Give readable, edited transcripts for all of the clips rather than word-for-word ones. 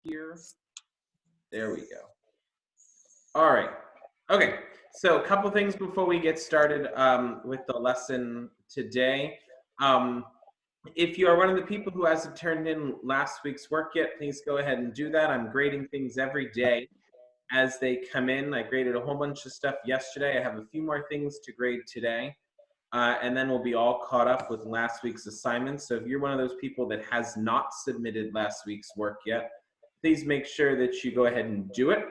here. There we go. All right. Okay. So a couple things before we get started with the lesson today. If you are one of the people who hasn't turned in last week's work yet, please go ahead and do that. I'm grading things every day as they come in. I graded a whole bunch of stuff yesterday. I have a few more things to grade today. And then we'll be all caught up with last week's assignments. So if you're one of those people that has not submitted last week's work yet, please make sure that you go ahead and do it.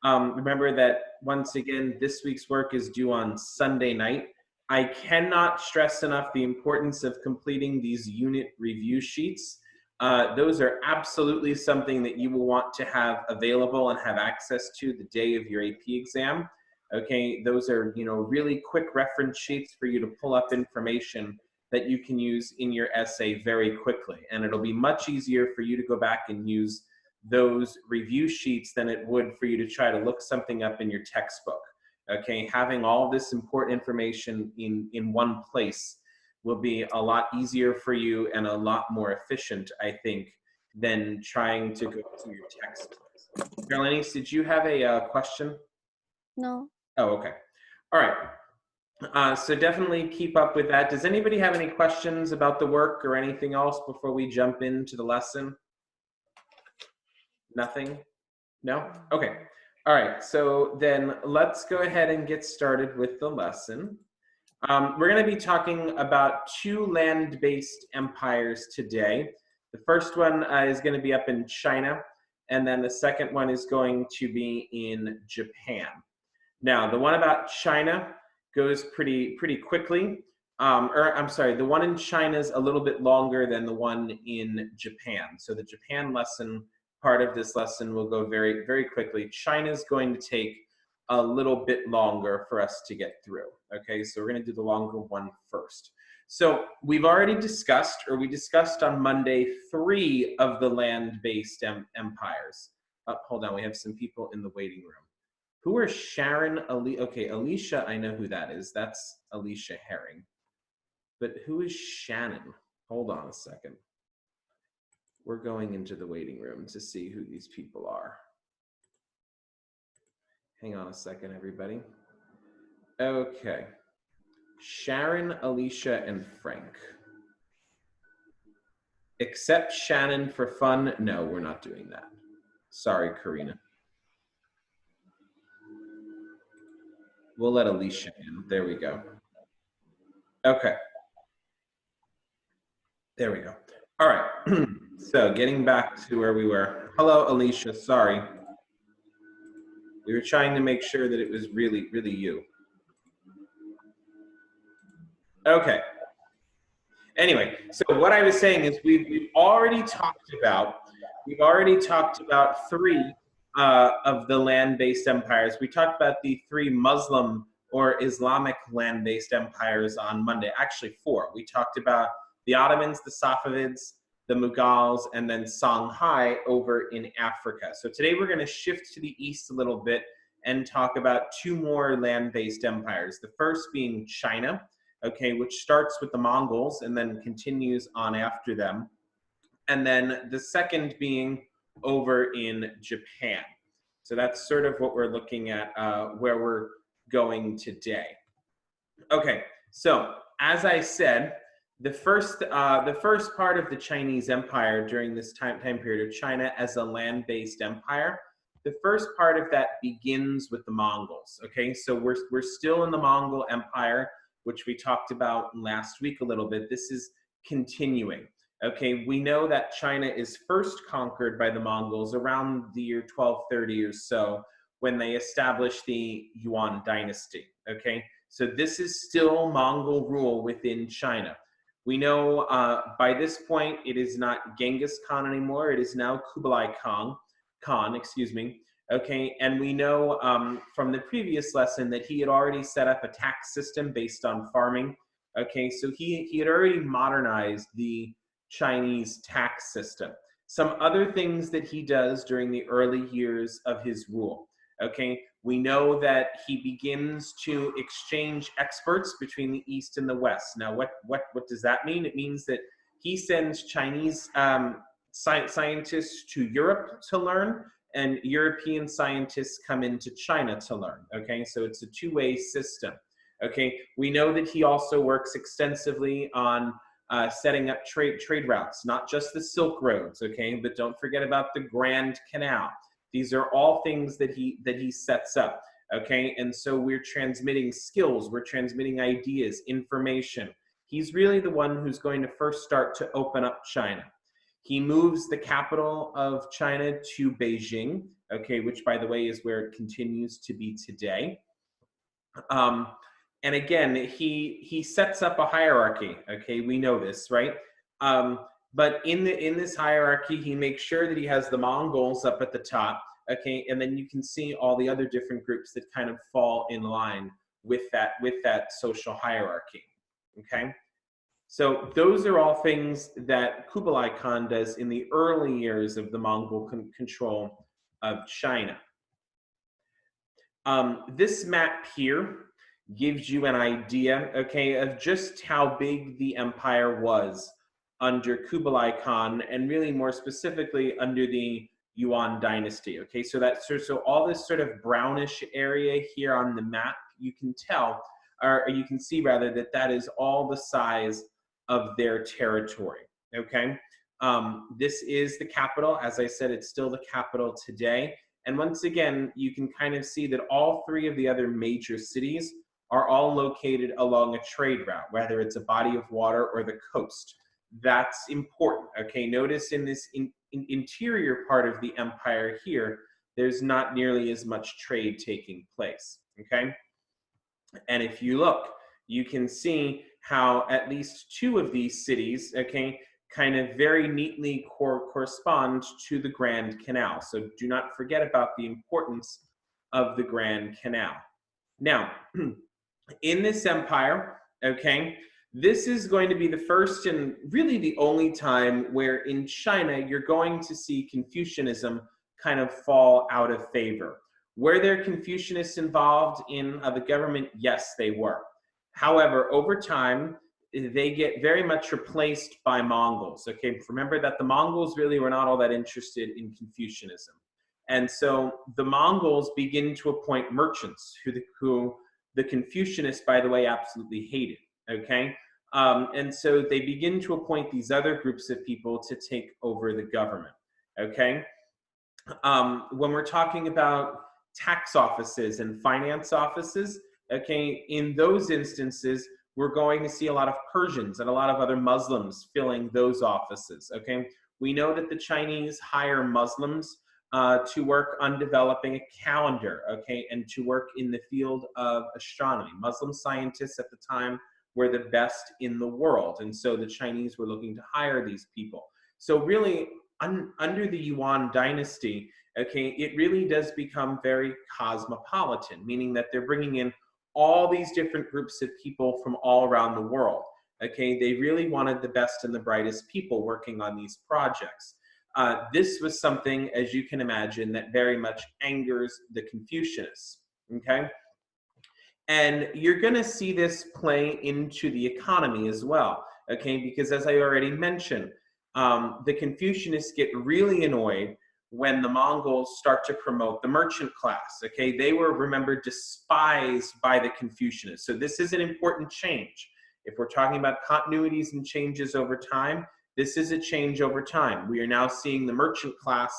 Remember that, once again, this week's work is due on Sunday night. I cannot stress enough the importance of completing these unit review sheets. Those are absolutely something that you will want to have available and have access to the day of your AP exam. Okay, those are, really quick reference sheets for you to pull up information that you can use in your essay very quickly. And it'll be much easier for you to go back and use those review sheets than it would for you to try to look something up in your textbook. Okay, having all this important information in one place will be a lot easier for you and a lot more efficient, I think, than trying to go to your text. Carolina, did you have a question? No. Oh, okay. All right. So definitely keep up with that. Does anybody have any questions about the work or anything else before we jump into the lesson? Nothing? No? Okay. All right. So then let's go ahead and get started with the lesson. We're going to be talking about two land-based empires today. The first one is going to be up in China, and then the second one is going to be in Japan. Now, the one about China goes pretty quickly. I'm sorry, the one in China is a little bit longer than the one in Japan. So the Japan lesson, part of this lesson, will go very, very quickly. China's going to take a little bit longer for us to get through. Okay, so we're going to do the longer one first. So we've already discussed, or we discussed on Monday, 3 of the land-based empires. Hold on, we have some people in the waiting room. Who are Sharon, okay, Alicia, I know who that is. That's Alicia Herring. But who is Shannon? Hold on a second. We're going into the waiting room to see who these people are. Hang on a second, everybody. Okay. Sharon, Alicia, and Frank. Except Shannon for fun? No, we're not doing that. Sorry, Karina. We'll let Alicia in. There we go. Okay. There we go. All right. So getting back to where we were. Hello, Alicia. Sorry. We were trying to make sure that it was really, really you. Okay. Anyway, so what I was saying is we've already talked about 3 of the land-based empires. We talked about the 3 Muslim or Islamic land-based empires on Monday. Actually, 4. We talked about the Ottomans, the Safavids, the Mughals, and then Songhai over in Africa. So today we're going to shift to the east a little bit and talk about 2 more land-based empires. The first being China, okay, which starts with the Mongols and then continues on after them. And then the second being over in Japan. So that's sort of what we're looking at, where we're going today. Okay, so as I said, the first part of the Chinese Empire during this time period of China as a land-based empire, the first part of that begins with the Mongols. Okay, so we're still in the Mongol Empire, which we talked about last week a little bit. This is continuing. Okay, we know that China is first conquered by the Mongols around the year 1230 or so, when they established the Yuan dynasty. Okay, so this is still Mongol rule within China. We know by this point it is not Genghis Khan anymore. It is now Kublai Khan. Okay, and we know from the previous lesson that he had already set up a tax system based on farming. Okay, so he had already modernized the Chinese tax system. Some other things that he does during the early years of his rule. Okay, we know that he begins to exchange experts between the East and the West. Now, what does that mean? It means that he sends Chinese scientists to Europe to learn, and European scientists come into China to learn. Okay, so it's a two-way system. Okay, we know that he also works extensively on setting up trade routes, not just the Silk Roads. Okay, but don't forget about the Grand Canal. These are all things that he sets up. Okay, and so we're transmitting skills, we're transmitting ideas, information. He's really the one who's going to first start to open up China. He moves the capital of China to Beijing, okay, which by the way is where it continues to be today. And again, he sets up a hierarchy. Okay, we know this, right? But in this hierarchy, he makes sure that he has the Mongols up at the top. Okay, and then you can see all the other different groups that kind of fall in line with that social hierarchy. Okay, so those are all things that Kublai Khan does in the early years of the Mongol control of China. This map here gives you an idea, okay, of just how big the empire was under Kublai Khan, and really more specifically under the Yuan dynasty. Okay, so so all this sort of brownish area here on the map, you can tell, or you can see rather, that is all the size of their territory. Okay, this is the capital. As I said, it's still the capital today. And once again, you can kind of see that all three of the other major cities are all located along a trade route, whether it's a body of water or the coast. That's important. Okay, notice in this interior part of the empire here, there's not nearly as much trade taking place. Okay, and if you look, you can see how at least two of these cities, okay, kind of very neatly correspond to the Grand Canal. So do not forget about the importance of the Grand Canal. Now, in this empire, okay, this is going to be the first and really the only time where in China you're going to see Confucianism kind of fall out of favor. Were there Confucianists involved in the government? Yes, they were. However, over time, they get very much replaced by Mongols. Okay, remember that the Mongols really were not all that interested in Confucianism. And so the Mongols begin to appoint merchants who the Confucianists, by the way, absolutely hated. Okay, and so they begin to appoint these other groups of people to take over the government. Okay, when we're talking about tax offices and finance offices, okay, in those instances, we're going to see a lot of Persians and a lot of other Muslims filling those offices. Okay, we know that the Chinese hire Muslims to work on developing a calendar, okay, and to work in the field of astronomy. Muslim scientists at the time were the best in the world, and so the Chinese were looking to hire these people. So really, under the Yuan dynasty, okay, it really does become very cosmopolitan, meaning that they're bringing in all these different groups of people from all around the world. Okay, they really wanted the best and the brightest people working on these projects. This was something, as you can imagine, that very much angers the Confucianists. Okay, and you're going to see this play into the economy as well. Okay, because as I already mentioned, the Confucianists get really annoyed when the Mongols start to promote the merchant class. Okay, they were, remember, despised by the Confucianists. So this is an important change. If we're talking about continuities and changes over time, this is a change over time. We are now seeing the merchant class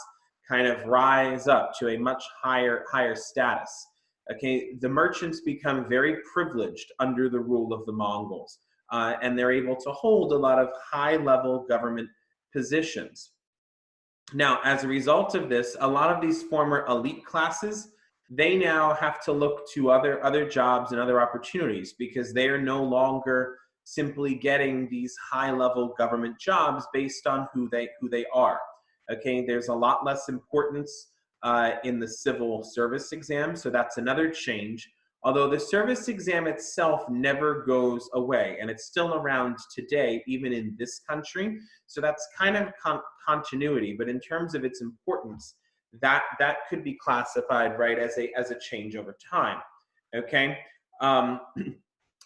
kind of rise up to a much higher status. Okay, the merchants become very privileged under the rule of the Mongols, and they're able to hold a lot of high-level government positions. Now, as a result of this, a lot of these former elite classes, they now have to look to other jobs and other opportunities because they are no longer simply getting these high-level government jobs based on who they are. Okay, there's a lot less importance in the civil service exam, so that's another change. Although the service exam itself never goes away, and it's still around today, even in this country. So that's kind of continuity, but in terms of its importance, that could be classified, right, as a change over time. Okay,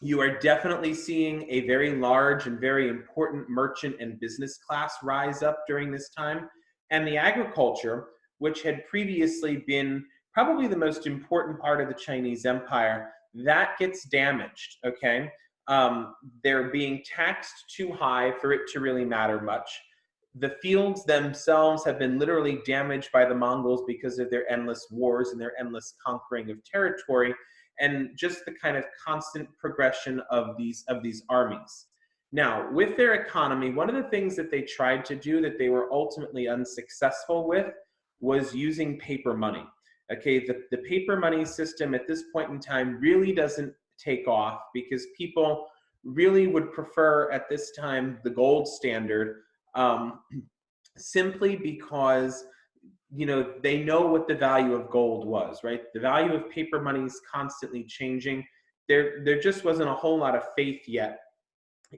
You are definitely seeing a very large and very important merchant and business class rise up during this time. And the agriculture, which had previously been probably the most important part of the Chinese empire, that gets damaged, okay? They're being taxed too high for it to really matter much. The fields themselves have been literally damaged by the Mongols because of their endless wars and their endless conquering of territory, and just the kind of constant progression of these armies. Now, with their economy, one of the things that they tried to do that they were ultimately unsuccessful with was using paper money. Okay, the paper money system at this point in time really doesn't take off because people really would prefer at this time the gold standard, um, simply because they know what the value of gold was, right? The value of paper money is constantly changing. There just wasn't a whole lot of faith yet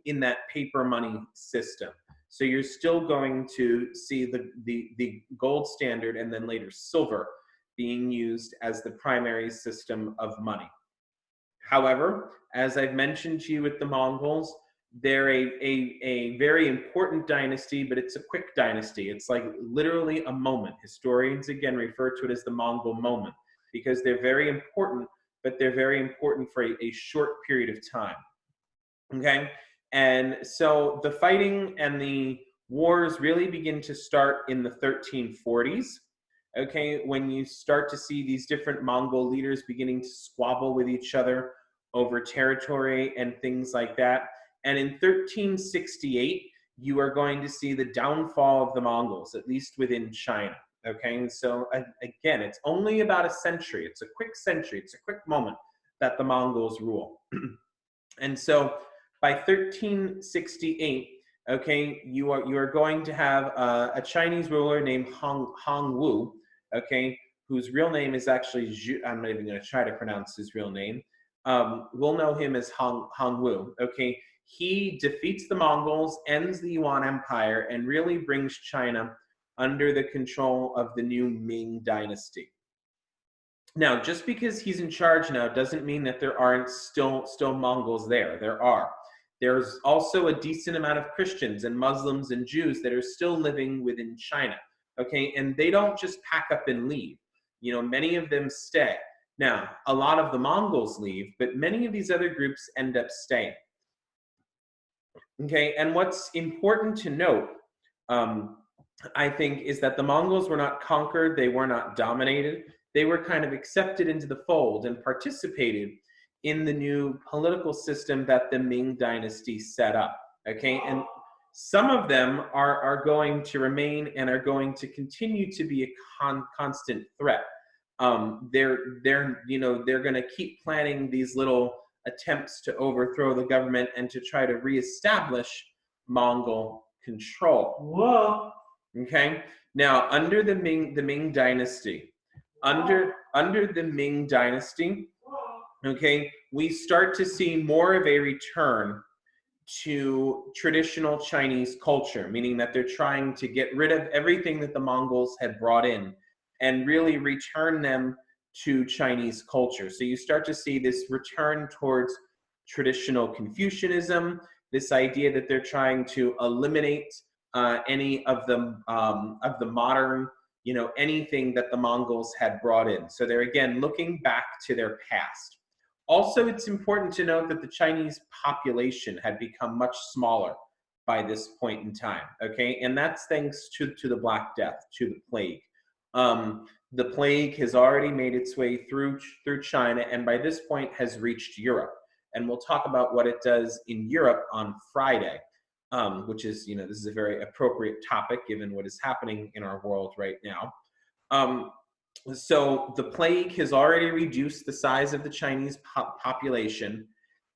in that paper money system. So you're still going to see the gold standard and then later silver being used as the primary system of money. However, as I've mentioned to you with the Mongols, they're a very important dynasty, but it's a quick dynasty. It's like literally a moment. Historians, again, refer to it as the Mongol moment because they're very important, but they're very important for a short period of time. Okay? And so the fighting and the wars really begin to start in the 1340s. Okay, when you start to see these different Mongol leaders beginning to squabble with each other over territory and things like that. And in 1368, you are going to see the downfall of the Mongols, at least within China. Okay, and so again, it's only about a century. It's a quick century. It's a quick moment that the Mongols rule. And so by 1368, okay, you are going to have a Chinese ruler named Hong Wu, okay, whose real name is actually I'm not even going to try to pronounce his real name. We'll know him as Hong Wu. Okay, he defeats the Mongols, ends the Yuan Empire, and really brings China under the control of the new Ming dynasty. Now, just because he's in charge now doesn't mean that there aren't still Mongols there. There are. There's also a decent amount of Christians and Muslims and Jews that are still living within China. Okay, and they don't just pack up and leave. Many of them stay. Now, a lot of the Mongols leave, but many of these other groups end up staying. Okay, and what's important to note, I think, is that the Mongols were not conquered, they were not dominated. They were kind of accepted into the fold and participated in the new political system that the Ming dynasty set up. Okay, and some of them are going to remain and are going to continue to be a constant threat. They're going to keep planning these little attempts to overthrow the government and to try to reestablish Mongol control. Whoa. Okay, now under the Ming dynasty, under the Ming dynasty, okay, we start to see more of a return to traditional Chinese culture, meaning that they're trying to get rid of everything that the Mongols had brought in and really return them to Chinese culture. So you start to see this return towards traditional Confucianism, this idea that they're trying to eliminate any of the modern, anything that the Mongols had brought in. So they're again looking back to their past. Also, it's important to note that the Chinese population had become much smaller by this point in time, okay? And that's thanks to the Black Death, to the plague. The plague has already made its way through China and by this point has reached Europe. And we'll talk about what it does in Europe on Friday, which is, this is a very appropriate topic given what is happening in our world right now. So the plague has already reduced the size of the Chinese population,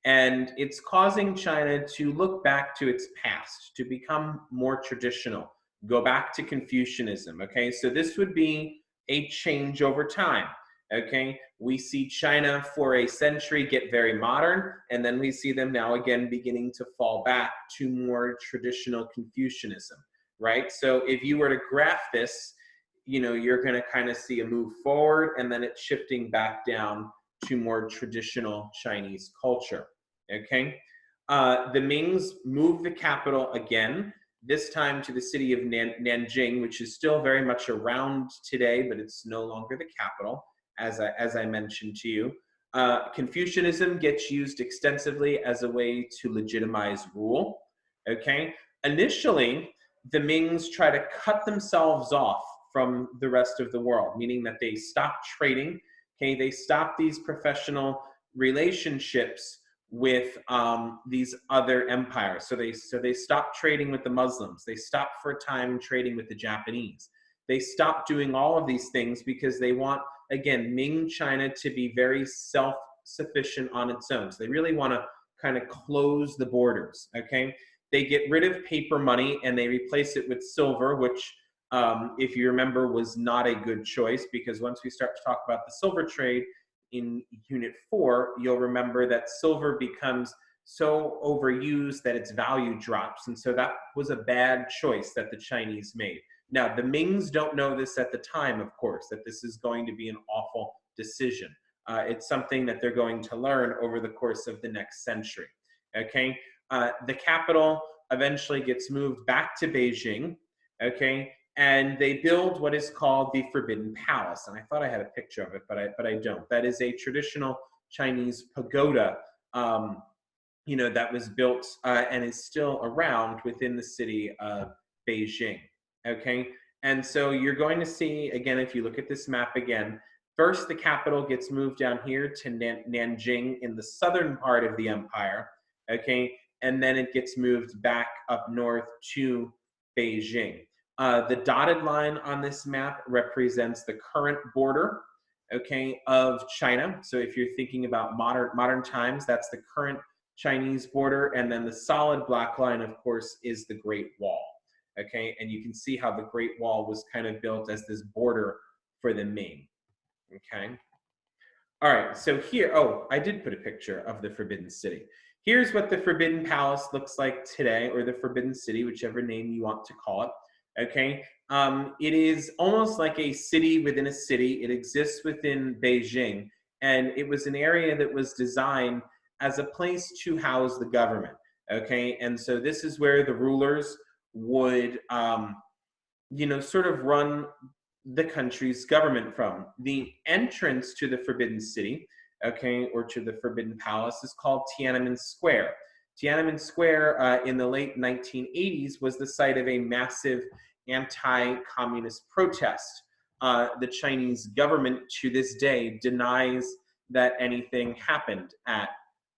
and it's causing China to look back to its past, to become more traditional, go back to Confucianism, okay? So this would be a change over time, okay? We see China for a century get very modern, and then we see them now again beginning to fall back to more traditional Confucianism, right? So if you were to graph this, you're going to kind of see a move forward and then it's shifting back down to more traditional Chinese culture. Okay. The Mings moved the capital again, this time to the city of Nanjing, which is still very much around today, but it's no longer the capital, as I mentioned to you. Confucianism gets used extensively as a way to legitimize rule. Okay. Initially, the Mings try to cut themselves off from the rest of the world, meaning that they stop trading. Okay. They stop these professional relationships with these other empires. So they stopped trading with the Muslims. They stopped for a time trading with the Japanese. They stopped doing all of these things because they want, again, Ming China to be very self-sufficient on its own. So they really want to kind of close the borders, okay? They get rid of paper money and they replace it with silver, which, if you remember, was not a good choice, because once we start to talk about the silver trade, in Unit 4, you'll remember that silver becomes so overused that its value drops. And so that was a bad choice that the Chinese made. Now, the Mings don't know this at the time, of course, that this is going to be an awful decision. It's something that they're going to learn over the course of the next century. Okay, the capital eventually gets moved back to Beijing. Okay, and they build what is called the Forbidden Palace. And I thought I had a picture of it, but I don't. That is a traditional Chinese pagoda, that was built and is still around within the city of Beijing. Okay, and so you're going to see, again, if you look at this map again, first the capital gets moved down here to Nanjing in the southern part of the empire. Okay, and then it gets moved back up north to Beijing. The dotted line on this map represents the current border, okay, of China. So if you're thinking about modern times, that's the current Chinese border. And then the solid black line, of course, is the Great Wall, okay? And you can see how the Great Wall was kind of built as this border for the Ming, okay? All right, so here, oh, I did put a picture of the Forbidden City. Here's what the Forbidden Palace looks like today, or the Forbidden City, whichever name you want to call it. Okay, it is almost like a city within a city. It exists within Beijing, and it was an area that was designed as a place to house the government. Okay, and so this is where the rulers would, sort of run the country's government from. The entrance to the Forbidden City, okay, or to the Forbidden Palace, is called Tiananmen Square. Tiananmen Square in the late 1980s was the site of a massive anti-communist protest. The Chinese government to this day denies that anything happened at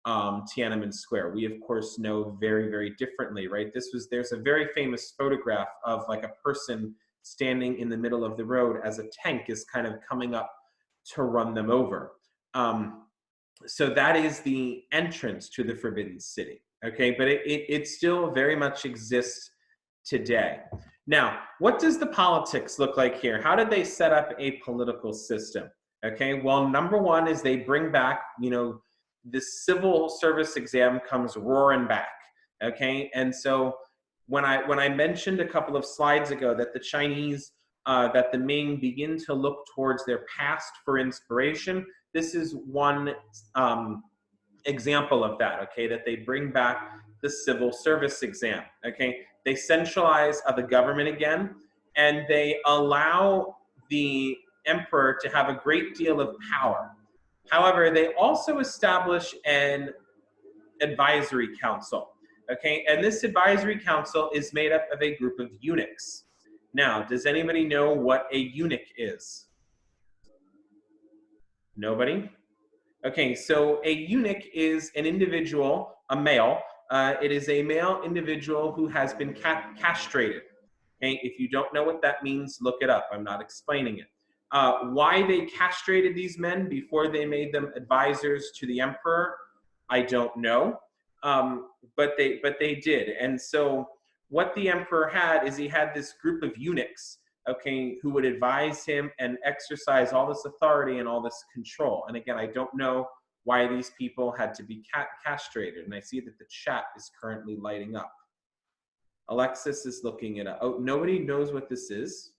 Tiananmen Square. We, of course, know very, very differently, right? There's a very famous photograph of like a person standing in the middle of the road as a tank is kind of coming up to run them over. So that is the entrance to the Forbidden City, okay? But it still very much exists today. Now, what does the politics look like here? How did they set up a political system? Okay, well, number one is they bring back, the civil service exam comes roaring back, okay? And so when I mentioned a couple of slides ago that the Chinese, that the Ming begin to look towards their past for inspiration, this is one example of that, okay, that they bring back the civil service exam, okay? They centralize the government again, and they allow the emperor to have a great deal of power. However, they also establish an advisory council, okay? And this advisory council is made up of a group of eunuchs. Now, does anybody know what a eunuch is? Nobody? Okay, so a eunuch is an individual, a male. It is a male individual who has been castrated. Okay, if you don't know what that means, look it up. I'm not explaining it. Why they castrated these men before they made them advisors to the emperor, I don't know, but they did. And so what the emperor had is he had this group of eunuchs, okay, who would advise him and exercise all this authority and all this control. And again, I don't know why these people had to be castrated. And I see that the chat is currently lighting up. Alexis is looking it up. Oh, nobody knows what this is.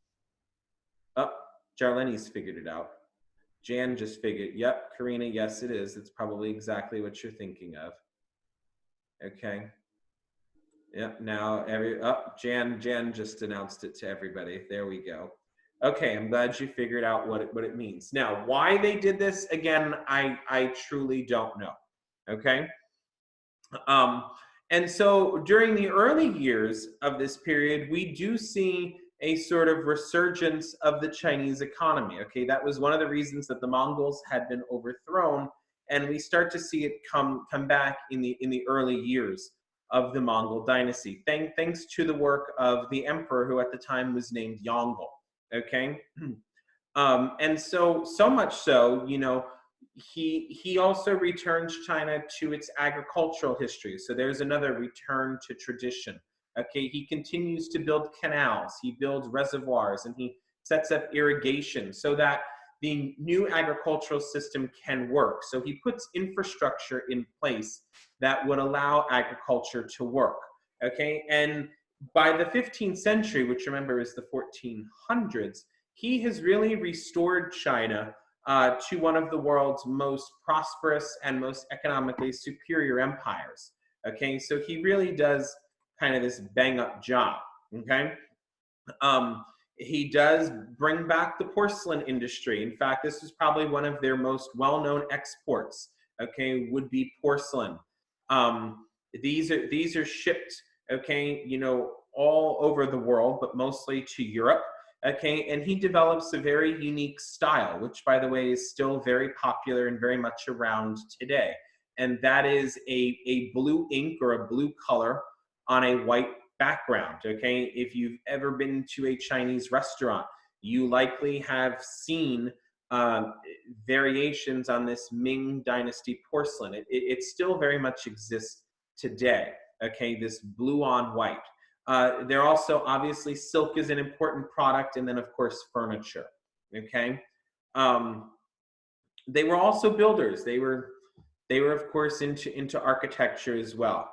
Oh, Jarleni's figured it out. Jan just figured, yep, Karina, yes, it is. It's probably exactly what you're thinking of. Okay. Yeah, now Jan just announced it to everybody. There we go. Okay, I'm glad you figured out what it means. Now, why they did this, again, I truly don't know. Okay? Um, and so during the early years of this period, we do see a sort of resurgence of the Chinese economy. Okay, that was one of the reasons that the Mongols had been overthrown, and we start to see it come back in the early years of the Mongol dynasty, thanks to the work of the emperor who at the time was named Yongle. Okay, and so much so, you know, he also returns China to its agricultural history. So there's another return to tradition. Okay, he continues to build canals, he builds reservoirs, and he sets up irrigation so that the new agricultural system can work. So he puts infrastructure in place that would allow agriculture to work. Okay, and by the 15th century, which remember is the 1400s, he has really restored China to one of the world's most prosperous and most economically superior empires. Okay, so he really does kind of this bang up job. Okay, he does bring back the porcelain industry. In fact, this is probably one of their most well-known exports. Okay, would be porcelain. These are shipped, okay, you know, all over the world, but mostly to Europe. Okay, and he develops a very unique style, which, by the way, is still very popular and very much around today. And that is a blue ink or a blue color on a white background. Okay, if you've ever been to a Chinese restaurant, you likely have seen variations on this Ming Dynasty porcelain. It still very much exists today. Okay, this blue on white. They're also, obviously, silk is an important product, and then of course furniture. Okay, they were also builders. They were of course into architecture as well.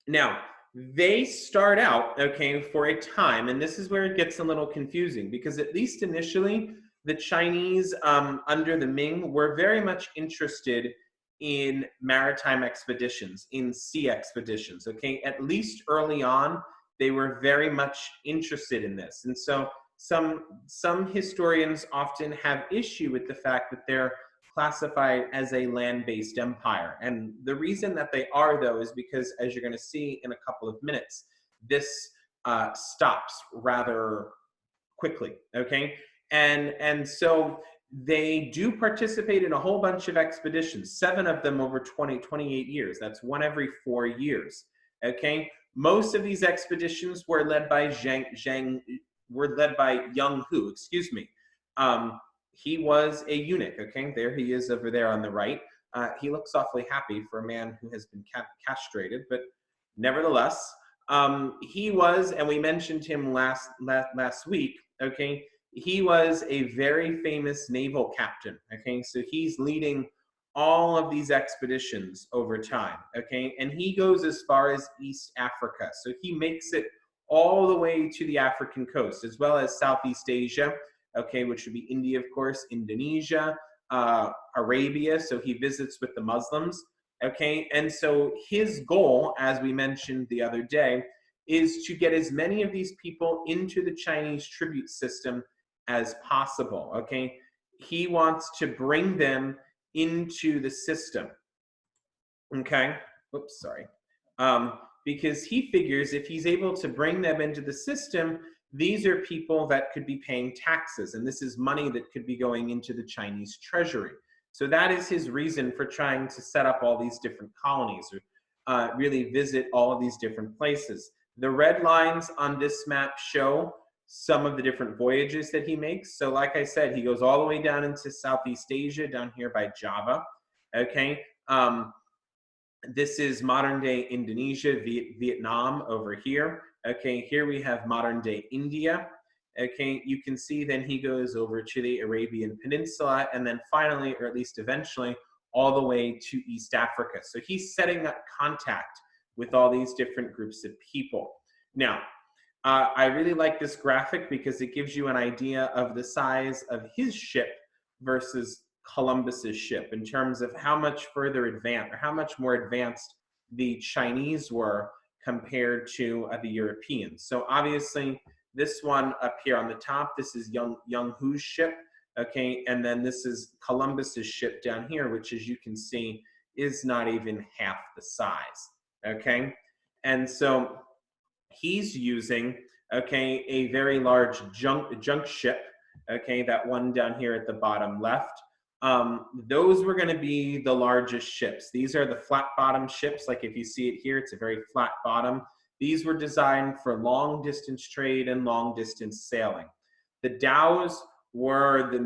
Now they start out, okay, for a time, and this is where it gets a little confusing, because at least initially the Chinese under the Ming were very much interested in maritime expeditions, in sea expeditions. Okay, at least early on, they were very much interested in this, and so some historians often have issue with the fact that they're classified as a land-based empire. And the reason that they are, though, is because, as you're going to see in a couple of minutes, this stops rather quickly. Okay, and so they do participate in a whole bunch of expeditions, 7 of them over 28 years. That's one every 4 years. Okay, most of these expeditions were led by Young Hu. Excuse me. He was a eunuch. Okay, there he is over there on the right. He looks awfully happy for a man who has been castrated, but nevertheless, he was, and we mentioned him last week. Okay, he was a very famous naval captain. Okay, so he's leading all of these expeditions over time. Okay, and he goes as far as East Africa. So he makes it all the way to the African coast, as well as Southeast Asia. Okay, which would be India, of course, Indonesia, Arabia. So he visits with the Muslims. Okay, and so his goal, as we mentioned the other day, is to get as many of these people into the Chinese tribute system as possible. Okay, he wants to bring them into the system. Okay, oops, sorry. Because he figures if he's able to bring them into the system, these are people that could be paying taxes, and this is money that could be going into the Chinese treasury. So that is his reason for trying to set up all these different colonies, or really visit all of these different places. The red lines on this map show some of the different voyages that he makes. So like I said, he goes all the way down into Southeast Asia, down here by Java. Okay, this is modern day Indonesia, Vietnam over here. Okay, here we have modern day India. Okay, you can see then he goes over to the Arabian Peninsula, and then finally, or at least eventually, all the way to East Africa. So he's setting up contact with all these different groups of people. Now, I really like this graphic because it gives you an idea of the size of his ship versus Columbus's ship in terms of how much further advanced, or how much more advanced the Chinese were compared to the Europeans. So obviously, this one up here on the top, this is Young Hu's ship, okay, and then this is Columbus's ship down here, which, as you can see, is not even half the size, okay? And so he's using, okay, a very large junk ship, okay, that one down here at the bottom left. Those were going to be the largest ships. These are the flat bottom ships. Like if you see it here, it's a very flat bottom. These were designed for long distance trade and long distance sailing. The Dows were the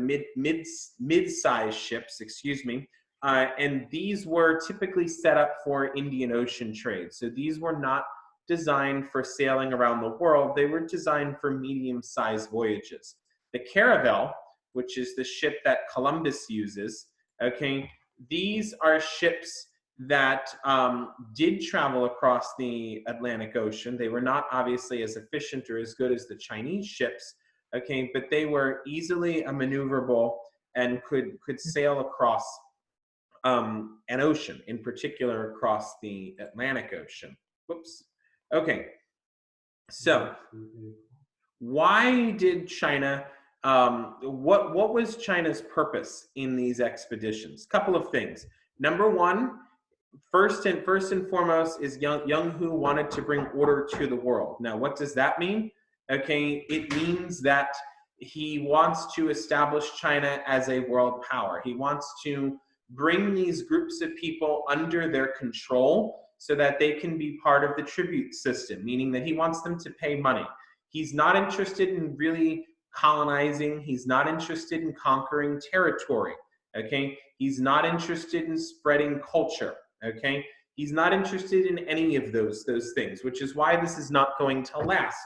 mid-sized ships, excuse me, and these were typically set up for Indian Ocean trade. So these were not designed for sailing around the world. They were designed for medium-sized voyages. The Caravel, which is the ship that Columbus uses, okay, these are ships that did travel across the Atlantic Ocean. They were not obviously as efficient or as good as the Chinese ships, okay, but they were easily maneuverable and could sail across an ocean, in particular across the Atlantic Ocean. Whoops. Okay, so why did China, what was China's purpose in these expeditions? Couple of things. Number one, first and foremost is Young Hu wanted to bring order to the world. Now, what does that mean? Okay, it means that he wants to establish China as a world power. He wants to bring these groups of people under their control so that they can be part of the tribute system, meaning that he wants them to pay money. He's not interested in really colonizing. He's not interested in conquering territory, okay? He's not interested in spreading culture, okay? He's not interested in any of those things, which is why this is not going to last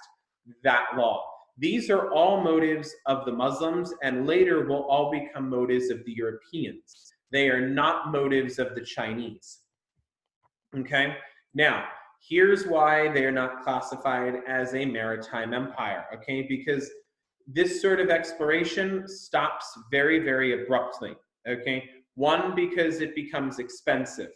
that long. These are all motives of the Muslims and later will all become motives of the Europeans. They are not motives of the Chinese. Okay, now here's why they're not classified as a maritime empire, okay, because this sort of exploration stops very, very abruptly, okay. One, because it becomes expensive.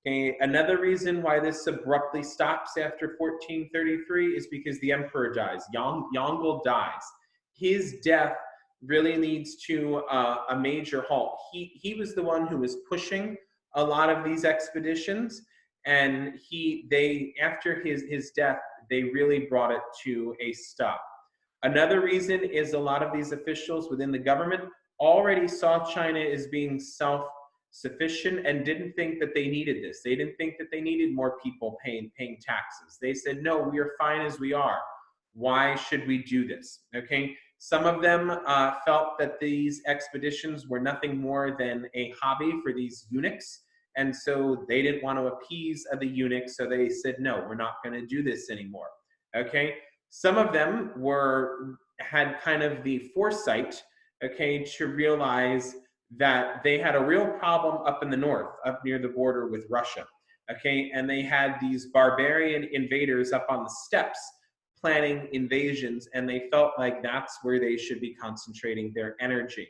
Okay, another reason why this abruptly stops after 1433 is because the emperor dies. Yongle dies. His death really leads to a major halt. He was the one who was pushing a lot of these expeditions, and after his death, they really brought it to a stop. Another reason is a lot of these officials within the government already saw China as being self-sufficient and didn't think that they needed this. They didn't think that they needed more people paying taxes. They said, no, we are fine as we are. Why should we do this? Okay. Some of them felt that these expeditions were nothing more than a hobby for these eunuchs. And so they didn't want to appease the eunuchs, so they said, no, we're not going to do this anymore, okay? Some of them had kind of the foresight, okay, to realize that they had a real problem up in the north, up near the border with Russia, okay? And they had these barbarian invaders up on the steppes planning invasions, and they felt like that's where they should be concentrating their energy.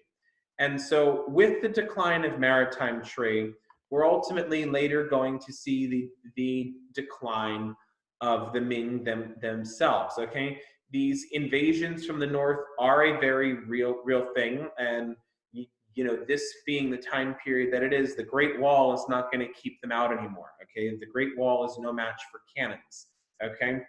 And so with the decline of maritime trade, we're ultimately later going to see the decline of the Ming themselves, okay? These invasions from the north are a very real thing, and you know, this being the time period that it is, the Great Wall is not going to keep them out anymore, okay? The Great Wall is no match for cannons, okay?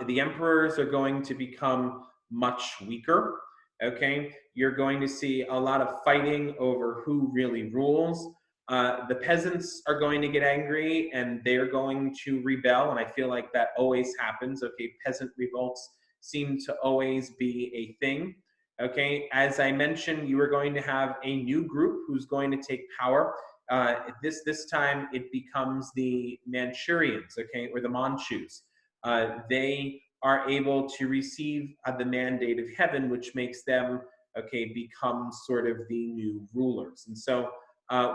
The emperors are going to become much weaker, okay? You're going to see a lot of fighting over who really rules. The peasants are going to get angry and they're going to rebel, and I feel like that always happens, okay? Peasant revolts seem to always be a thing, okay? As I mentioned, you are going to have a new group who's going to take power. This time it becomes the Manchurians, okay, or the Manchus. They are able to receive the mandate of heaven, which makes them, okay, become sort of the new rulers. And so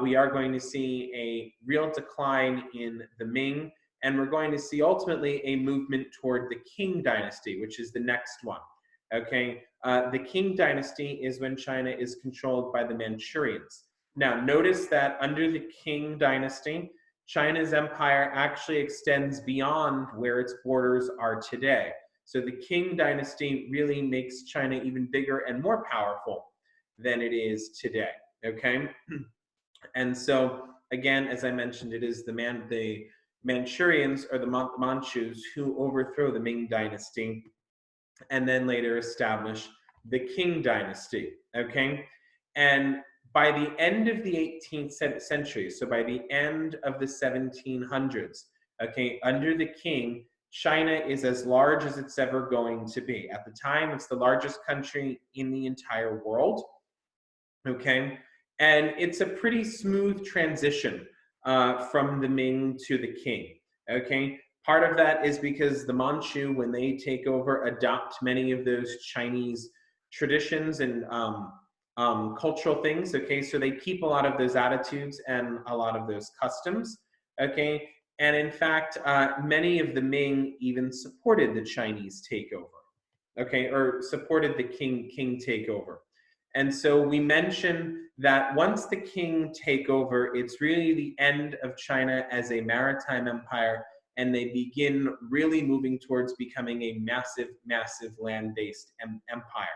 we are going to see a real decline in the Ming, and we're going to see ultimately a movement toward the Qing dynasty, which is the next one, okay? The Qing dynasty is when China is controlled by the Manchurians. Now, notice that under the Qing dynasty, China's empire actually extends beyond where its borders are today. So the Qing dynasty really makes China even bigger and more powerful than it is today, okay? And so, again, as I mentioned, it is the Manchurians or the Manchus who overthrow the Ming dynasty and then later establish the Qing dynasty, okay? And by the end of the 18th century, so by the end of the 1700s, okay, under the Qing, China is as large as it's ever going to be. At the time, it's the largest country in the entire world, okay? And it's a pretty smooth transition from the Ming to the Qing, okay? Part of that is because the Manchu, when they take over, adopt many of those Chinese traditions and cultural things, okay? So they keep a lot of those attitudes and a lot of those customs, okay? And in fact, many of the Ming even supported the Chinese takeover, okay? Or supported the Qing takeover. And so we mentioned that once the Qing take over, it's really the end of China as a maritime empire, and they begin really moving towards becoming a massive, massive land-based empire,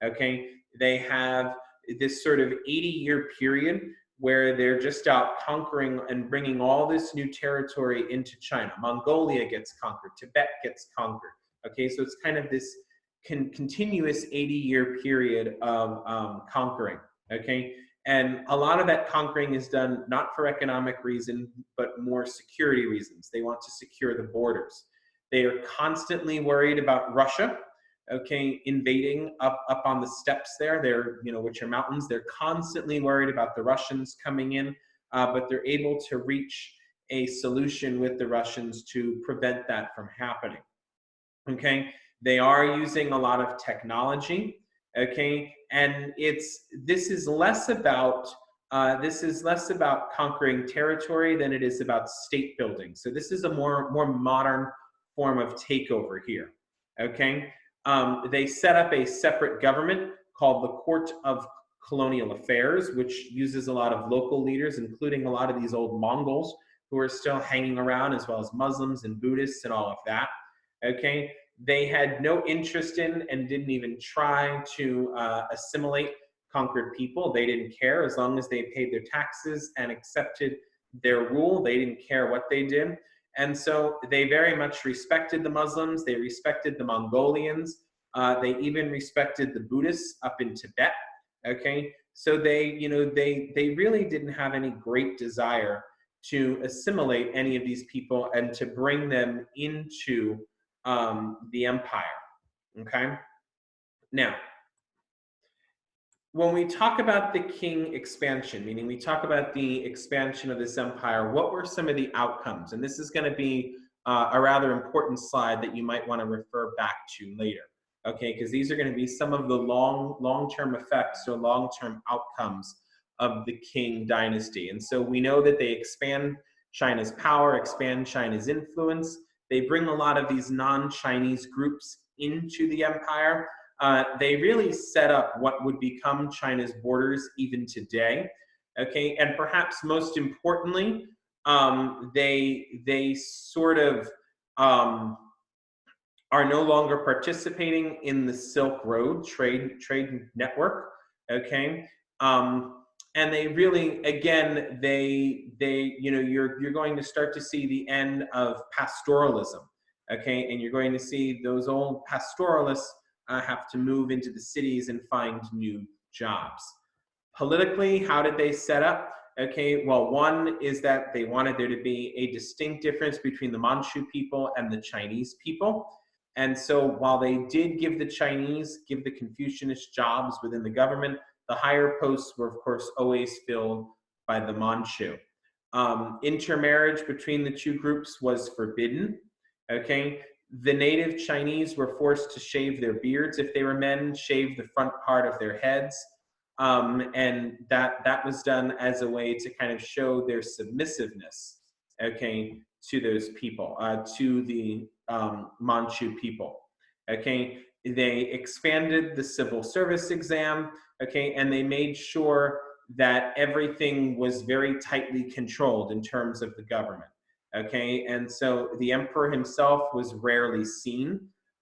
okay? They have this sort of 80-year period where they're just out conquering and bringing all this new territory into China. Mongolia gets conquered, Tibet gets conquered, okay? So it's kind of this continuous 80-year period of conquering, okay? And a lot of that conquering is done not for economic reason, but more security reasons. They want to secure the borders. They are constantly worried about Russia, okay, invading up on the steppes there, which are mountains. They're constantly worried about the Russians coming in, but they're able to reach a solution with the Russians to prevent that from happening, okay? They are using a lot of technology, okay? And this is less about conquering territory than it is about state building. So this is a more modern form of takeover here, okay? They set up a separate government called the Court of Colonial Affairs, which uses a lot of local leaders, including a lot of these old Mongols who are still hanging around, as well as Muslims and Buddhists and all of that, okay? They had no interest in and didn't even try to assimilate conquered people. They didn't care as long as they paid their taxes and accepted their rule. They didn't care what they did. And so they very much respected the Muslims. They respected the Mongolians. They even respected the Buddhists up in Tibet, okay? So they really didn't have any great desire to assimilate any of these people and to bring them into the empire, okay? Now, when we talk about the Qing expansion, meaning we talk about the expansion of this empire, what were some of the outcomes? And this is going to be a rather important slide that you might want to refer back to later, okay? Because these are going to be some of the long-term effects or long-term outcomes of the Qing dynasty. And so we know that they expand China's power, expand China's influence. They bring a lot of these non-Chinese groups into the empire. They really set up what would become China's borders even today, okay? And perhaps most importantly, they sort of are no longer participating in the Silk Road trade network, okay? And they really, again, you're going to start to see the end of pastoralism, okay? And you're going to see those old pastoralists have to move into the cities and find new jobs. Politically, how did they set up? Okay, well, one is that they wanted there to be a distinct difference between the Manchu people and the Chinese people. And so while they did give the Confucianist jobs within the government, the higher posts were, of course, always filled by the Manchu. Intermarriage between the two groups was forbidden, okay? The native Chinese were forced to shave their beards if they were men, shave the front part of their heads, and that was done as a way to kind of show their submissiveness, okay, to those people, to the Manchu people, okay? They expanded the civil service exam, okay, and they made sure that everything was very tightly controlled in terms of the government. Okay, and so the emperor himself was rarely seen,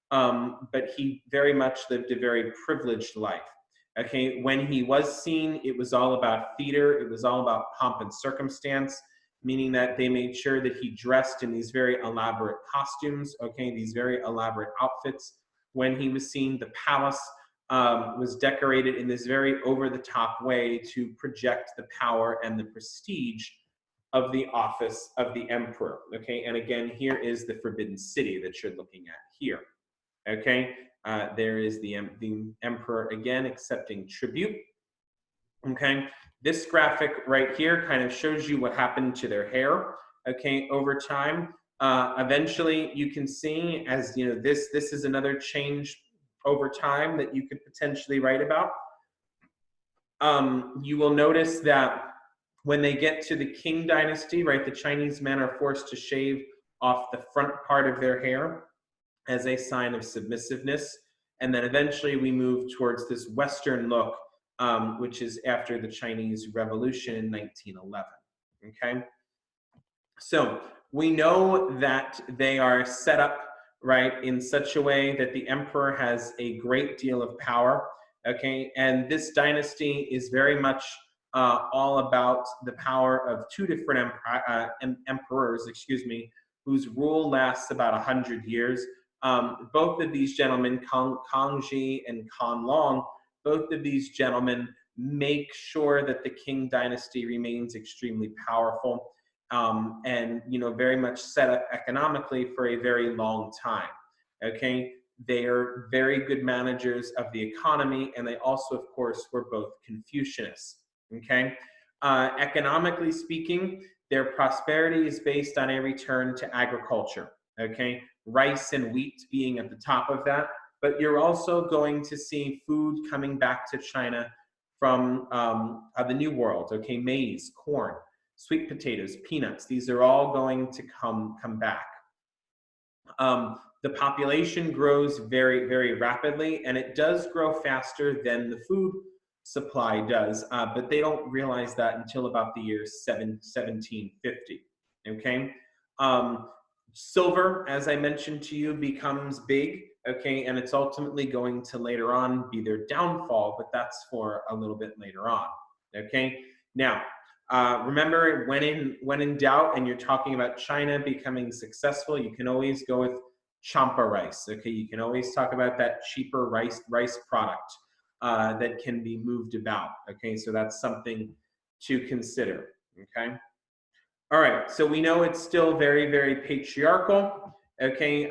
but he very much lived a very privileged life. Okay, when he was seen, it was all about theater, it was all about pomp and circumstance, meaning that they made sure that he dressed in these very elaborate costumes, okay, these very elaborate outfits. When he was seen, the palace was decorated in this very over-the-top way to project the power and the prestige of the office of the emperor. Okay, and again, here is the Forbidden City that you're looking at here. Okay, there is the emperor again accepting tribute. Okay, this graphic right here kind of shows you what happened to their hair. Okay, over time. Eventually, you can see, as you know, this is another change over time that you could potentially write about. You will notice that when they get to the Qing dynasty, right, the Chinese men are forced to shave off the front part of their hair as a sign of submissiveness. And then eventually we move towards this Western look, which is after the Chinese Revolution in 1911, okay? So we know that they are set up, right, in such a way that the emperor has a great deal of power, okay? And this dynasty is very much all about the power of two different emperors, excuse me, whose rule lasts about 100 years. Both of these gentlemen, Kang Ji and Kan Long, both of these gentlemen make sure that the Qing dynasty remains extremely powerful, and very much set up economically for a very long time. Okay, they are very good managers of the economy, and they also, of course, were both Confucianists. Okay, economically speaking, their prosperity is based on a return to agriculture. Okay, rice and wheat being at the top of that, but you're also going to see food coming back to China from the New World. Okay, maize, corn, sweet potatoes, peanuts. These are all going to come back. The population grows very, very rapidly, and it does grow faster than the food supply does, but they don't realize that until about the year 1750. Okay. Silver, as I mentioned to you, becomes big, okay, and it's ultimately going to later on be their downfall, but that's for a little bit later on, okay? Now, remember, when in doubt and you're talking about China becoming successful, you can always go with champa rice, okay? You can always talk about that cheaper rice product that can be moved about, okay? So that's something to consider, okay? All right, so we know it's still very, very patriarchal. Okay,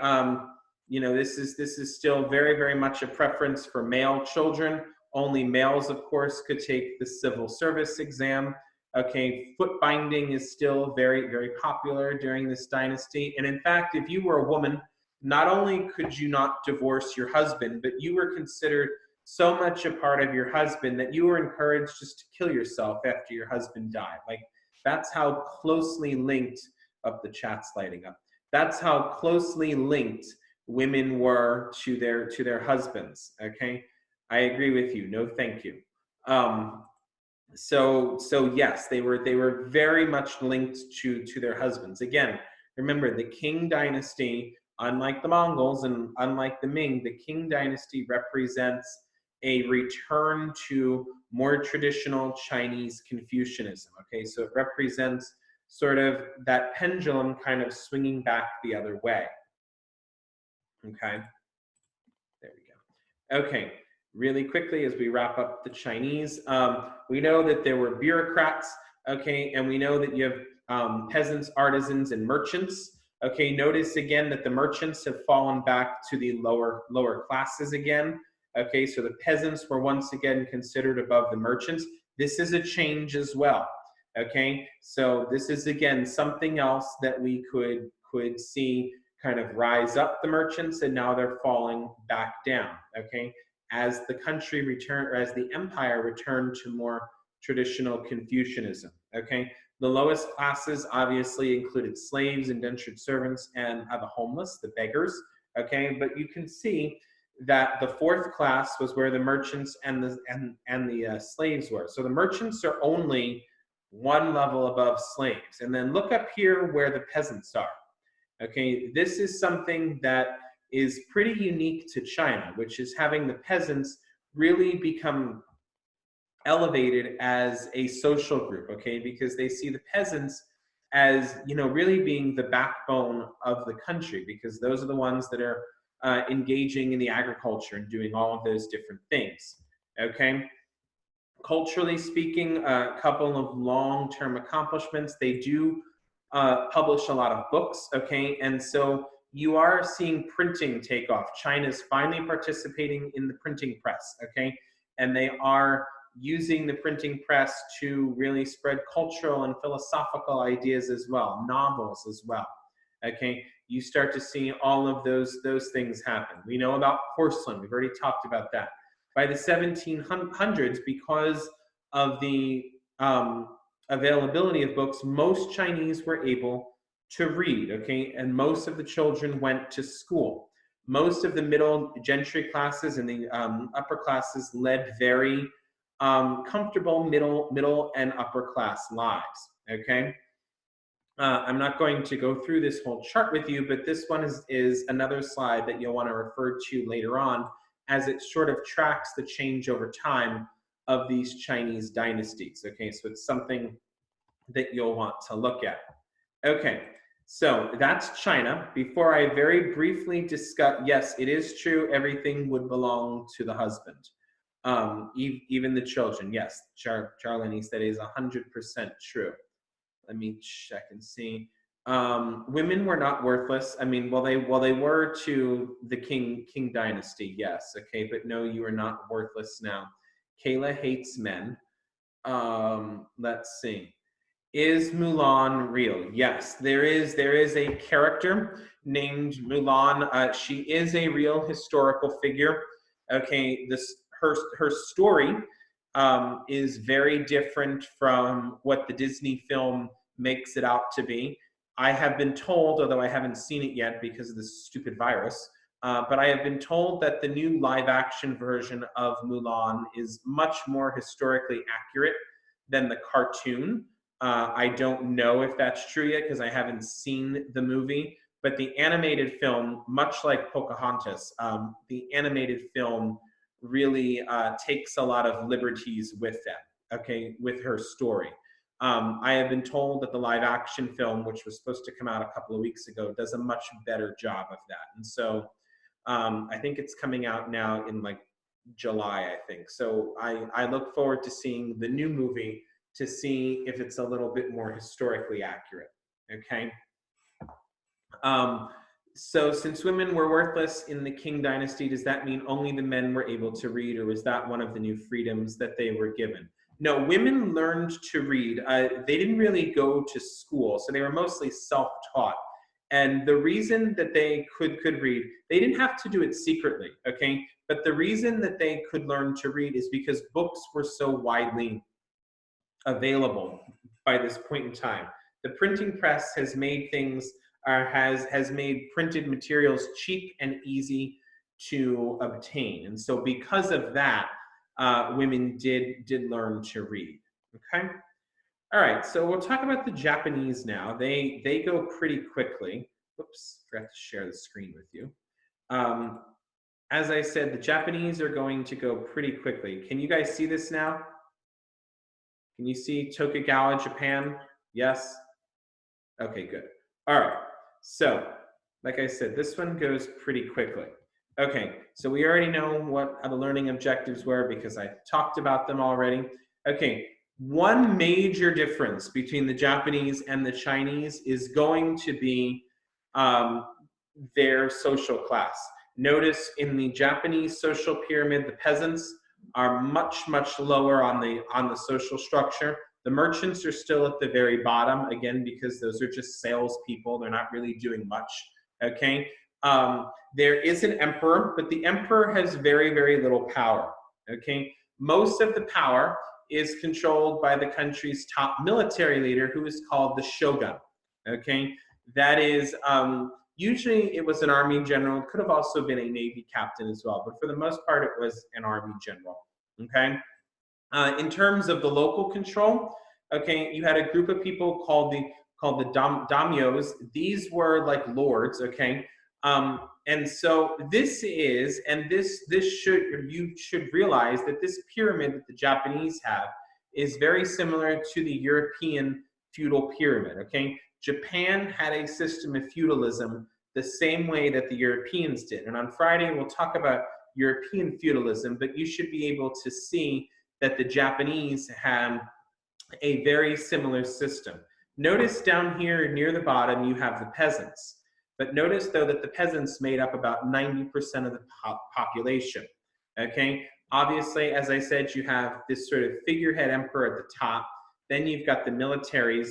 this is still very, very much a preference for male children. Only males, of course, could take the civil service exam. Okay, foot binding is still very, very popular during this dynasty. And in fact, if you were a woman, not only could you not divorce your husband, but you were considered so much a part of your husband that you were encouraged just to kill yourself after your husband died. Like, that's how closely linked, the chat's lighting up. That's how closely linked women were to their husbands. Okay, I agree with you. No, thank you. So yes, they were very much linked to their husbands. Again, remember, the Qing dynasty, unlike the Mongols and unlike the Ming, the Qing dynasty represents a return to more traditional Chinese Confucianism. Okay, so it represents sort of that pendulum kind of swinging back the other way. Okay, there we go. Okay, really quickly as we wrap up the Chinese, we know that there were bureaucrats, okay, and we know that you have peasants, artisans, and merchants. Okay, notice again that the merchants have fallen back to the lower classes again. Okay, so the peasants were once again considered above the merchants. This is a change as well. Okay, so this is again something else that we could see kind of rise up the merchants, and now they're falling back down. Okay, as the country returned, or as the empire returned to more traditional Confucianism. Okay, the lowest classes obviously included slaves, indentured servants, and the homeless, the beggars. Okay, but you can see that the fourth class was where the merchants and the slaves were. So the merchants are only one level above slaves. And then look up here where the peasants are. Okay, this is something that is pretty unique to China, which is having the peasants really become elevated as a social group, okay, because they see the peasants as, you know, really being the backbone of the country, because those are the ones that are engaging in the agriculture and doing all of those different things, okay. Culturally speaking, a couple of long-term accomplishments. They do publish a lot of books, okay, and so you are seeing printing take off. China's finally participating in the printing press, okay, and they are using the printing press to really spread cultural and philosophical ideas as well, novels as well, okay. You start to see all of those things happen. We know about porcelain. We've already talked about that. By the 1700s, because of the availability of books, most Chinese were able to read, okay? And most of the children went to school. Most of the middle gentry classes and the upper classes led very comfortable middle and upper class lives, okay? I'm not going to go through this whole chart with you, but this one is another slide that you'll want to refer to later on, as it sort of tracks the change over time of these Chinese dynasties. Okay, so it's something that you'll want to look at. Okay, so that's China. Before I very briefly discuss, yes, it is true, everything would belong to the husband. Even the children, yes, Charlene said is 100% true. Let me check and see. Women were not worthless. I mean, well, they were to the Qing dynasty, yes. Okay, but no, you are not worthless now. Kayla hates men. Let's see. Is Mulan real? Yes, there is a character named Mulan. She is a real historical figure. Okay, her story is very different from what the Disney film makes it out to be. I have been told, although I haven't seen it yet because of this stupid virus, but I have been told that the new live action version of Mulan is much more historically accurate than the cartoon. I don't know if that's true yet because I haven't seen the movie, but the animated film, much like Pocahontas, the animated film really takes a lot of liberties with them, okay, with her story. I have been told that the live action film, which was supposed to come out a couple of weeks ago, does a much better job of that. And so I think it's coming out now in like July, I think. So I look forward to seeing the new movie to see if it's a little bit more historically accurate, okay? So since women were worthless in the Qing dynasty, does that mean only the men were able to read, or was that one of the new freedoms that they were given? No, women learned to read. They didn't really go to school, so they were mostly self-taught. And the reason that they could read, they didn't have to do it secretly, okay? But the reason that they could learn to read is because books were so widely available by this point in time. The printing press has made things, has made printed materials cheap and easy to obtain. And so because of that, women did learn to read, okay? All right, so we'll talk about the Japanese now. They go pretty quickly. Whoops, forgot to share the screen with you. As I said, the Japanese are going to go pretty quickly. Can you guys see this now? Can you see Tokugowa, Japan? Yes? Okay, good. All right, so like I said, this one goes pretty quickly. Okay, so we already know what the learning objectives were because I talked about them already. Okay, one major difference between the Japanese and the Chinese is going to be their social class. Notice in the Japanese social pyramid, the peasants are much lower on the social structure. The merchants are still at the very bottom, again, because those are just salespeople. They're not really doing much, okay? There is an emperor, but the emperor has very little power, okay? Most of the power is controlled by the country's top military leader, who is called the shogun, okay? That is Usually it was an army general, could have also been a navy captain as well, but for the most part, it was an army general, okay? In terms of the local control, okay, you had a group of people called the daimyos. These were like lords, okay, and so you should realize that this pyramid that the Japanese have is very similar to the European feudal pyramid. Okay, Japan had a system of feudalism the same way that the Europeans did, and on Friday we'll talk about European feudalism, but you should be able to see that the Japanese had a very similar system. Notice down here near the bottom, you have the peasants. But notice, though, that the peasants made up about 90% of the population. Okay? Obviously, as I said, you have this sort of figurehead emperor at the top. Then you've got the militaries.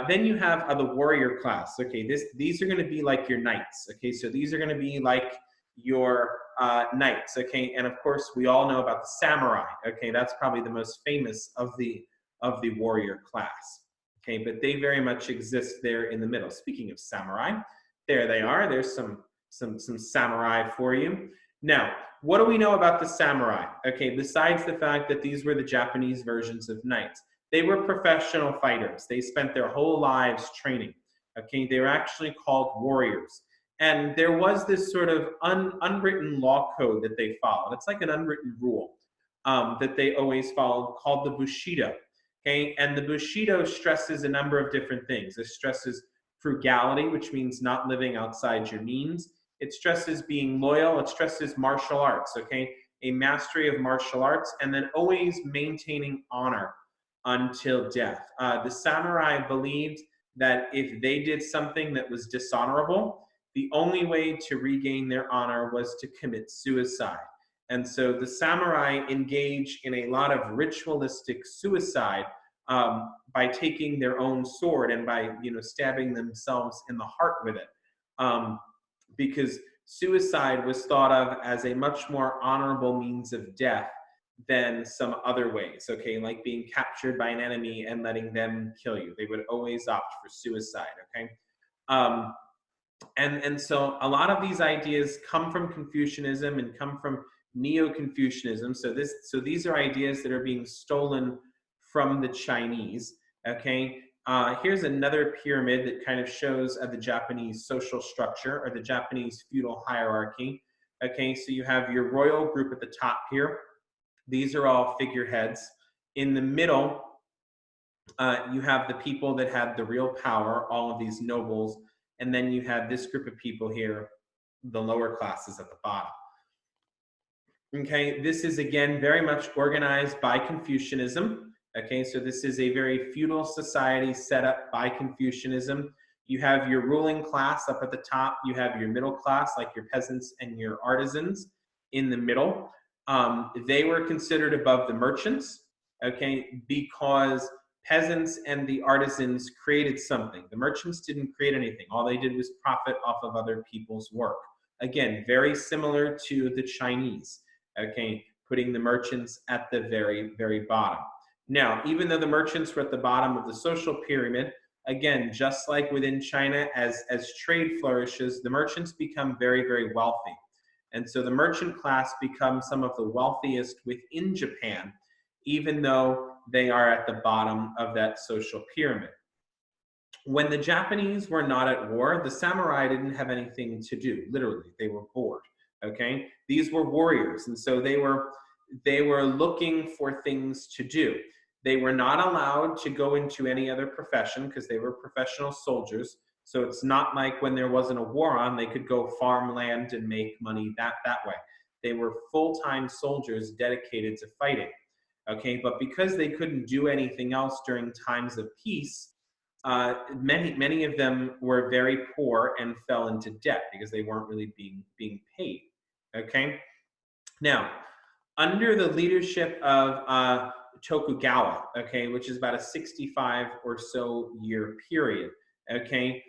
Then you have the warrior class. Okay, these are going to be like your knights. Okay, so these are going to be like your knights. Okay, and of course we all know about the samurai. Okay, that's probably the most famous of the warrior class. Okay, but they very much exist there in the middle. Speaking of samurai, there they are. There's some samurai for you. Now, what do we know about the samurai? Okay, besides the fact that these were the Japanese versions of knights, they were professional fighters. They spent their whole lives training. Okay, they were actually called warriors. And there was this sort of unwritten law code that they followed. It's like an unwritten rule that they always followed called the Bushido. Okay, and the Bushido stresses a number of different things. It stresses frugality, which means not living outside your means. It stresses being loyal. It stresses martial arts, okay? A mastery of martial arts, and then always maintaining honor until death. The samurai believed that if they did something that was dishonorable, the only way to regain their honor was to commit suicide. And so the samurai engage in a lot of ritualistic suicide by taking their own sword and by stabbing themselves in the heart with it, because suicide was thought of as a much more honorable means of death than some other ways. Okay, like being captured by an enemy and letting them kill you. They would always opt for suicide. Okay. And so a lot of these ideas come from Confucianism and come from Neo-Confucianism. So these are ideas that are being stolen from the Chinese. Okay, here's another pyramid that kind of shows the Japanese social structure or the Japanese feudal hierarchy. Okay, so you have your royal group at the top here. These are all figureheads. In the middle, you have the people that had the real power, all of these nobles. And then you have this group of people here, the lower classes at the bottom. Okay, this is again very much organized by Confucianism. Okay, so this is a very feudal society set up by Confucianism. You have your ruling class up at the top. You have your middle class, like your peasants and your artisans in the middle. They were considered above the merchants, okay, because peasants and the artisans created something. The merchants didn't create anything. All they did was profit off of other people's work. Again, very similar to the Chinese, okay, putting the merchants at the very, very bottom. Now, even though the merchants were at the bottom of the social pyramid, again, just like within China, as trade flourishes, the merchants become very, very wealthy. And so the merchant class becomes some of the wealthiest within Japan, even though they are at the bottom of that social pyramid. When the Japanese were not at war, the samurai didn't have anything to do. Literally, they were bored. Okay, these were warriors, and so they were looking for things to do. They were not allowed to go into any other profession because they were professional soldiers. So it's not like when there wasn't a war on, they could go farm land and make money that way. They were full-time soldiers dedicated to fighting. Okay, but because they couldn't do anything else during times of peace, many of them were very poor and fell into debt because they weren't really being paid. Okay, now under the leadership of Tokugowa, okay, which is about a 65 or so year period. Okay,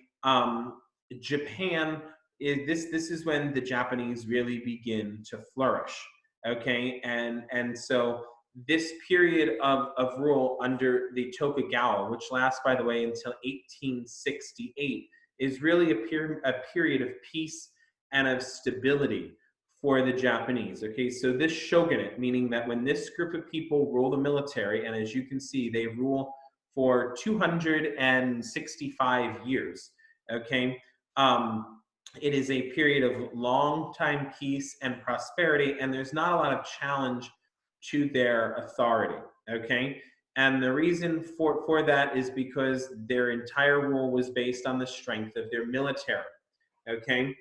Japan is this is when the Japanese really begin to flourish. Okay, and so this period of rule under the Tokugawa, which lasts, by the way, until 1868, is really a period of peace and of stability for the Japanese. Okay, so this shogunate, meaning that when this group of people rule the military, and as you can see, they rule for 265 years. Okay, it is a period of long time peace and prosperity, and there's not a lot of challenge to their authority. Okay, and the reason for that is because their entire rule was based on the strength of their military. Okay,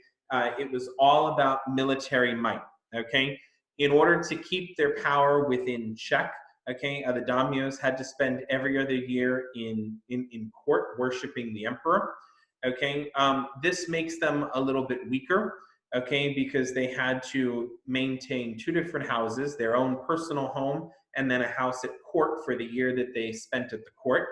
it was all about military might. Okay, in order to keep their power within check, okay, the daimyos had to spend every other year in court worshiping the emperor. Okay, this makes them a little bit weaker. Okay, because they had to maintain two different houses, their own personal home and then a house at court for the year that they spent at the court.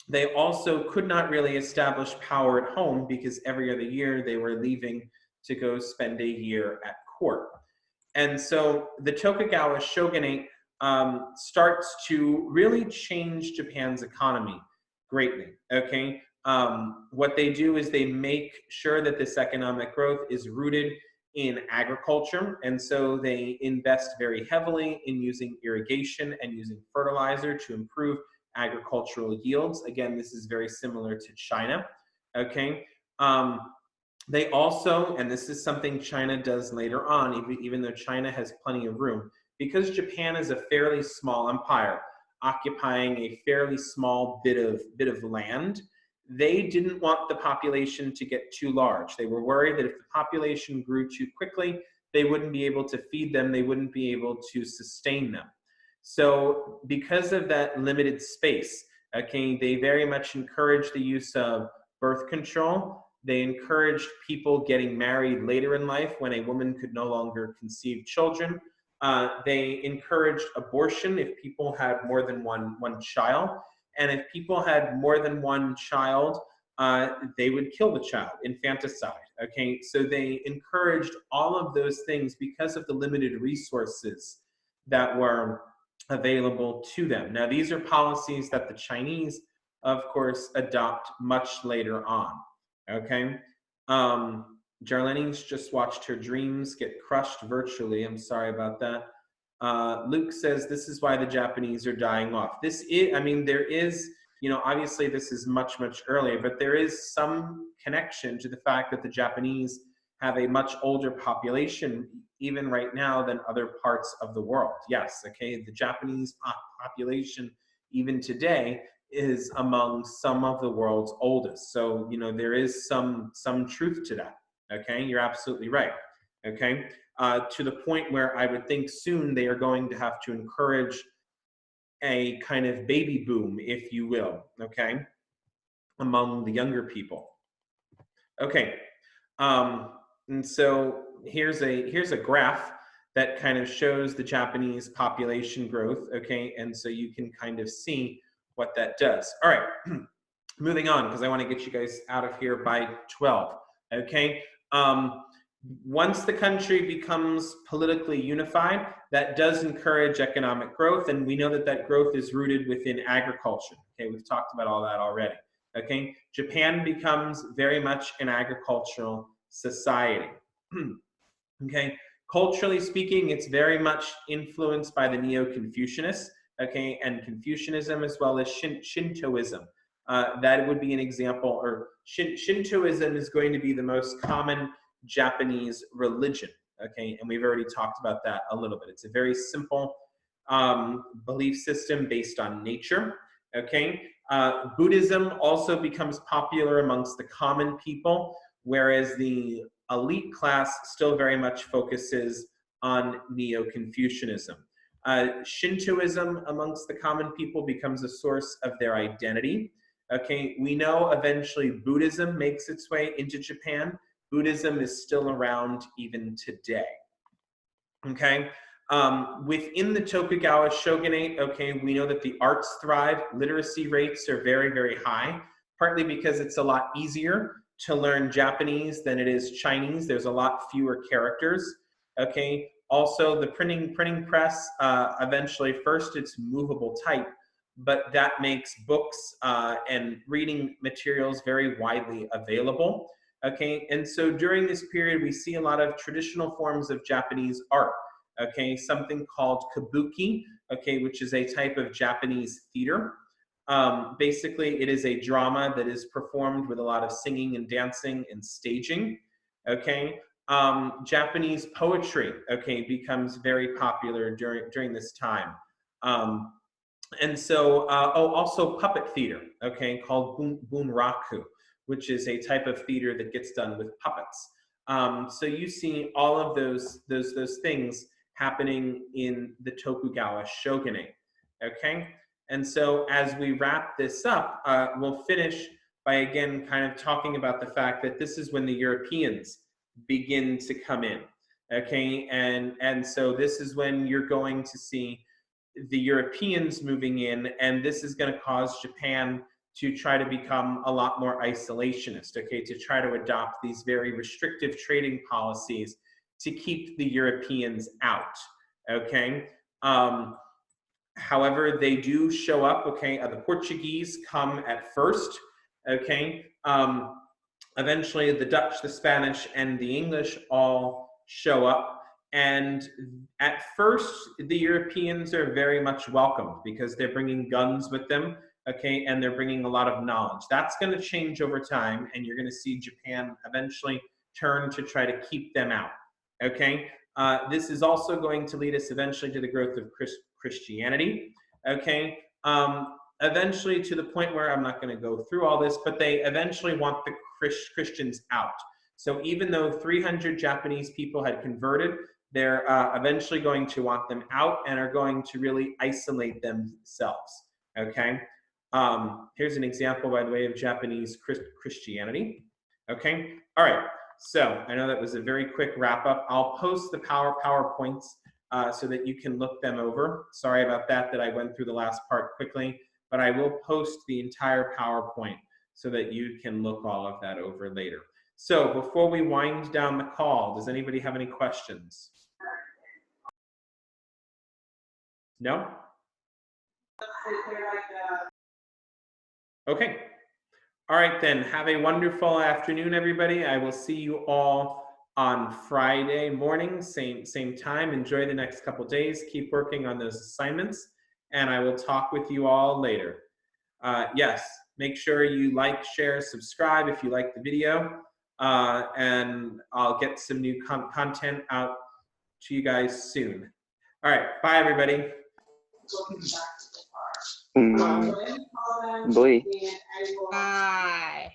They also could not really establish power at home because every other year they were leaving to go spend a year at court. And so the Tokugawa shogunate starts to really change Japan's economy greatly. Okay, what they do is they make sure that this economic growth is rooted in agriculture, and so they invest very heavily in using irrigation and using fertilizer to improve agricultural yields. Again, this is very similar to China. Okay, they also, and this is something China does later on, even though China has plenty of room, because Japan is a fairly small empire, occupying a fairly small bit of land. They didn't want the population to get too large. They were worried that if the population grew too quickly, they wouldn't be able to feed them, they wouldn't be able to sustain them. So because of that limited space, okay, they very much encouraged the use of birth control. They encouraged people getting married later in life when a woman could no longer conceive children. They encouraged abortion if people had more than one child. And if people had more than one child, they would kill the child, infanticide. Okay, so they encouraged all of those things because of the limited resources that were available to them. Now, these are policies that the Chinese, of course, adopt much later on. Okay, Jarlene's just watched her dreams get crushed virtually. I'm sorry about that. Luke says this is why the Japanese are dying off. This is, I mean, there is, you know, obviously this is much earlier, but there is some connection to the fact that the Japanese have a much older population, even right now, than other parts of the world. Yes, okay, the Japanese population, even today, is among some of the world's oldest. So, you know, there is some truth to that. Okay, you're absolutely right. Okay, to the point where I would think soon they are going to have to encourage a kind of baby boom, if you will, okay, among the younger people. Okay, and so here's a graph that kind of shows the Japanese population growth, okay, and so you can kind of see what that does. All right, moving on, because I want to get you guys out of here by 12, okay? Once the country becomes politically unified, that does encourage economic growth, and we know that that growth is rooted within agriculture. Okay, we've talked about all that already. Okay, Japan becomes very much an agricultural society. Okay, culturally speaking, it's very much influenced by the Neo-Confucianists, okay, and Confucianism as well as Shintoism. That would be an example, or Shintoism is going to be the most common Japanese religion, okay, and we've already talked about that a little bit. It's a very simple belief system based on nature, okay. Buddhism also becomes popular amongst the common people, whereas the elite class still very much focuses on Neo-Confucianism. Shintoism amongst the common people becomes a source of their identity. Okay, we know eventually Buddhism makes its way into Japan. Buddhism is still around even today. Okay, within the Tokugawa shogunate, okay, we know that the arts thrive. Literacy rates are very high, partly because it's a lot easier to learn Japanese than it is Chinese. There's a lot fewer characters. Okay, also the printing press, eventually first it's movable type, but that makes books and reading materials very widely available. Okay, and so during this period, we see a lot of traditional forms of Japanese art. Okay, something called kabuki, okay, which is a type of Japanese theater. Basically, it is a drama that is performed with a lot of singing and dancing and staging. Okay, Japanese poetry, okay, becomes very popular during this time. And so, also puppet theater, okay, called bunraku, which is a type of theater that gets done with puppets. So you see all of those things happening in the Tokugawa shogunate, okay? And so as we wrap this up, we'll finish by again kind of talking about the fact that this is when the Europeans begin to come in, okay? And so this is when you're going to see the Europeans moving in, and this is going to cause Japan to try to become a lot more isolationist, okay, to try to adopt these very restrictive trading policies to keep the Europeans out, okay? However, they do show up, okay? The Portuguese come at first, okay? Eventually, the Dutch, the Spanish, and the English all show up. And at first, the Europeans are very much welcomed because they're bringing guns with them, okay? And they're bringing a lot of knowledge. That's going to change over time, and you're going to see Japan eventually turn to try to keep them out, okay? This is also going to lead us eventually to the growth of Christianity, okay? Eventually to the point where I'm not going to go through all this, but they eventually want the Christians out. So even though 300 Japanese people had converted, they're eventually going to want them out and are going to really isolate themselves, okay? Here's an example, by the way, of Japanese Christianity, okay? All right, so I know that was a very quick wrap up. I'll post the PowerPoints so that you can look them over. Sorry about that I went through the last part quickly, but I will post the entire PowerPoint so that you can look all of that over later. So before we wind down the call, does anybody have any questions? No? Okay. All right then, have a wonderful afternoon, everybody. I will see you all on Friday morning, same time. Enjoy the next couple days. Keep working on those assignments, and I will talk with you all later. Yes, make sure you like, share, subscribe if you like the video, and I'll get some new content out to you guys soon. All right, bye everybody. Boy. Bye.